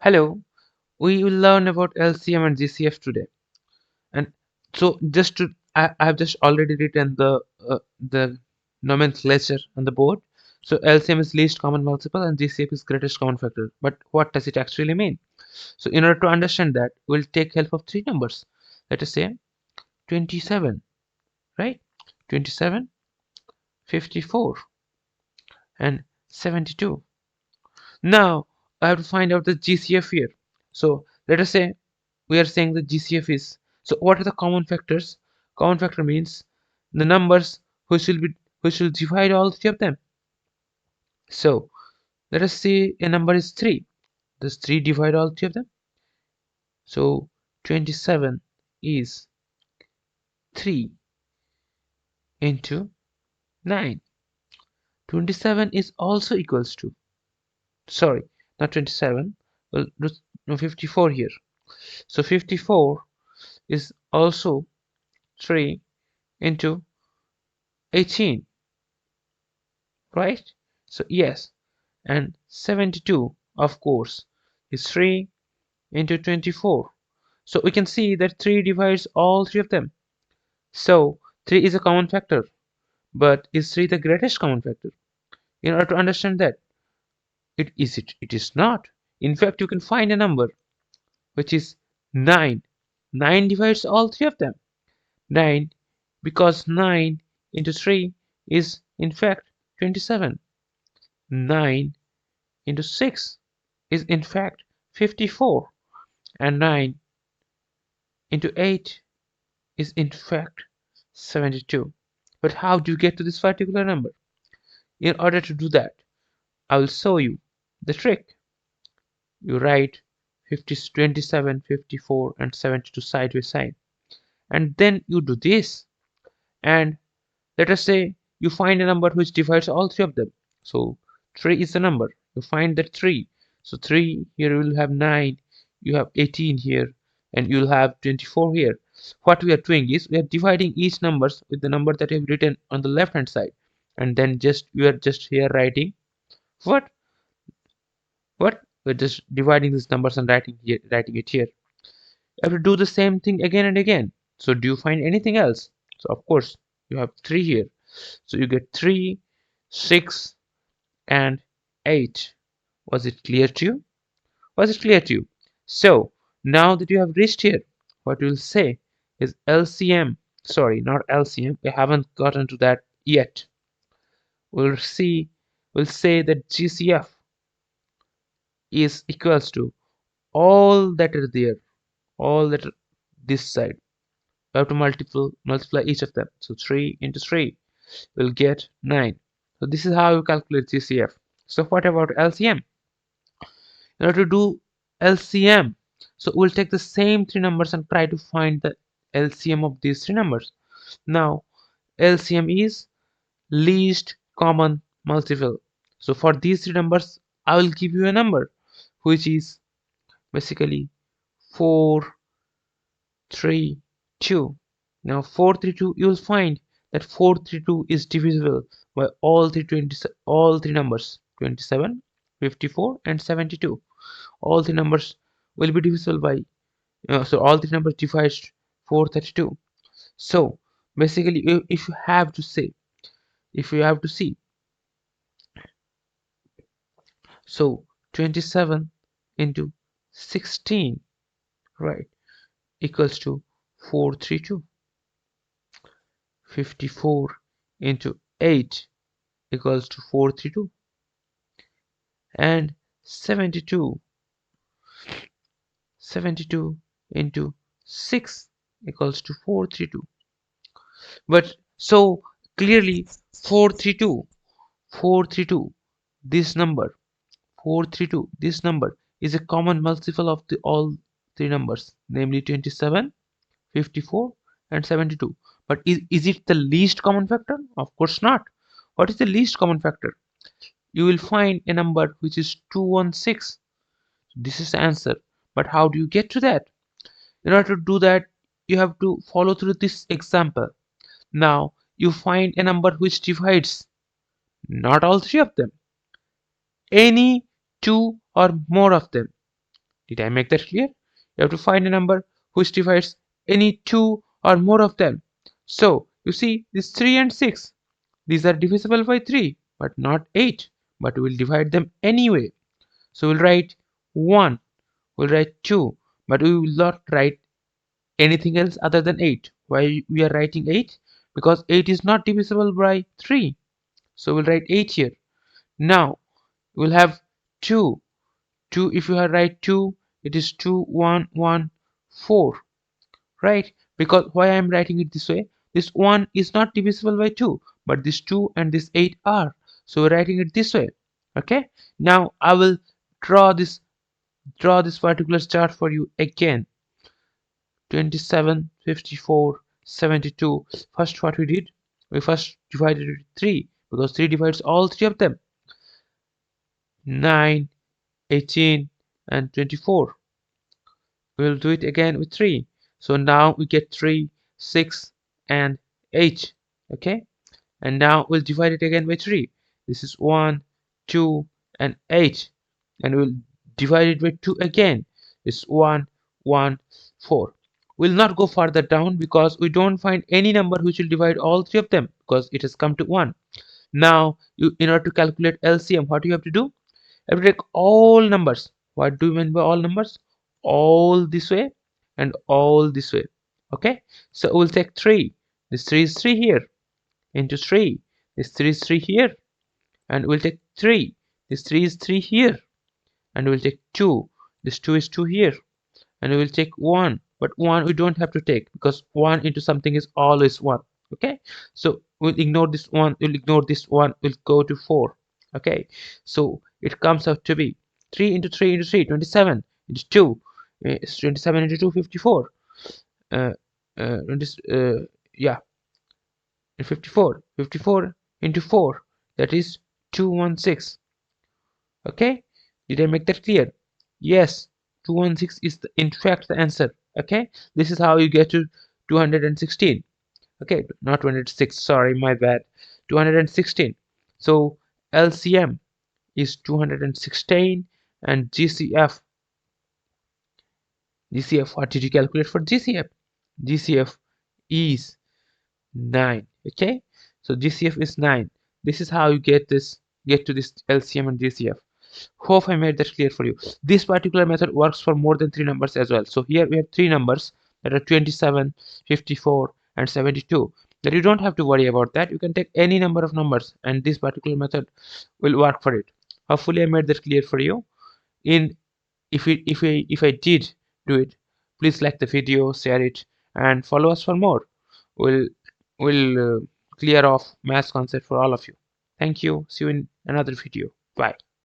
Hello, we will learn about LCM and GCF today. And so just to I have just already written the nomenclature on the board. So LCM is least common multiple and GCF is greatest common factor. But what does it actually mean? So in order to understand that, we'll take help of three numbers. Let us say 27, right? 27, 54, and 72. Now I have to find out the GCF here. So let us say we are saying the GCF is. So what are the common factors? Common factor means the numbers which will divide all three of them. So let us say a number is 3. Does 3 divide all three of them? So 27 is 3 into 9. 27 is also equals to, sorry, not 27, well, no, 54 here. So 54 is also 3 into 18, right? So yes, and 72 of course is 3 into 24. So we can see that 3 divides all three of them. So 3 is a common factor, but is 3 the greatest common factor? In order to understand that, it is not. In fact, you can find a number which is 9. 9 divides all three of them. 9, because 9 into 3 is in fact 27. 9 into 6 is in fact 54, and 9 into 8 is in fact 72. But how do you get to this particular number? In order to do that, I will show you the trick. You write 50, 27, 54, and 72 side by side, and then you do this. And let us say you find a number which divides all three of them. So 3 is the number. You find that 3. So 3 here, you will have 9, you have 18 here, and you'll have 24 here. What we are doing is we are dividing each numbers with the number that you have written on the left hand side, and then just you are just here writing what we're just dividing these numbers and writing it here. You have to do the same thing again and again. So do you find anything else? So of course you have 3 here. So you get 3, 6, and 8. Was it clear to you? Was it clear to you? So now that you have reached here, what we'll say is LCM. Sorry, not LCM. We haven't gotten to that yet. We'll say that GCF is equals to all that are there, all that are this side. We have to multiply each of them. So 3 into 3 will get 9. So this is how you calculate GCF. So what about LCM? In order to do LCM, so we'll take the same three numbers and try to find the LCM of these three numbers. Now LCM is least common multiple. So for these three numbers, I will give you a number which is basically 432. Now 432, you will find that 432 is divisible by all three numbers 27, 54, and 72. All the numbers will be divisible by so all the numbers divides 432. So basically, if you have to say, if you have to see, so 27 into 16, right, equals to 432. 54 into 8 equals to 432, and 72 into 6 equals to 432. But so clearly 432, this number 432, this number is a common multiple of the all three numbers, namely 27, 54, and 72. But is it the least common factor? Of course not. What is the least common factor? You will find a number which is 216. This is the answer. But how do you get to that? In order to do that, you have to follow through this example. Now you find a number which divides not all three of them, any two or more of them. Did I make that clear? You have to find a number which divides any two or more of them. So you see this 3 and 6. These are divisible by 3 but not 8. But we will divide them anyway. So we'll write 1. We'll write 2. But we will not write anything else other than 8. Why we are writing 8? Because 8 is not divisible by 3. So we'll write 8 here. Now we'll have 2. 2, if you write 2, it is 2 1 1 4, right? Because why I'm writing it this way, this 1 is not divisible by 2, but this 2 and this 8 are, so we're writing it this way. Okay, now I will draw this particular chart for you again. 27 54 72. First, what we did, we first divided it 3 because 3 divides all three of them. 9 18 and 24. We'll do it again with 3. So now we get 3 6 and 8. Okay, and now we'll divide it again by 3. This is 1 2 and 8, and we'll divide it by 2 again. It's 1 1 4. We'll not go further down because we don't find any number which will divide all three of them because it has come to 1. Now in order to calculate LCM, what do you have to do? You have to take all numbers. What do you mean by all numbers? All this way and all this way. Okay, so we'll take 3. This 3 is 3 here, into 3. This 3 is 3 here, and we'll take 3. This 3 is 3 here, and we'll take 2. This 2 is 2 here, and we will take 1. But 1 we don't have to take because 1 into something is always 1. Okay, so we'll ignore this 1, we'll ignore this 1, we'll go to 4. Okay, so it comes out to be 3 into 3 into 3, 27 into 2, it's 27 into 2, 54. uh, uh, 20, yeah, 54 into 4, that is 216. Okay, did I make that clear? Yes, 216 is in fact the answer. Okay, this is how you get to 216. Okay, not 206, sorry, my bad. 216. So LCM is 216, and GCF, what did you calculate for GCF? GCF is 9. Okay, so GCF is 9. This is how you get to this LCM and GCF. Hope I made that clear for you. This particular method works for more than 3 numbers as well. So here we have 3 numbers that are 27 54 and 72, that you don't have to worry about that. You can take any number of numbers and this particular method will work for it. Hopefully I made that clear for you. In if I did do it, please like the video, share it, and follow us for more. We'll clear off math concept for all of you. Thank you. See you in another video. Bye.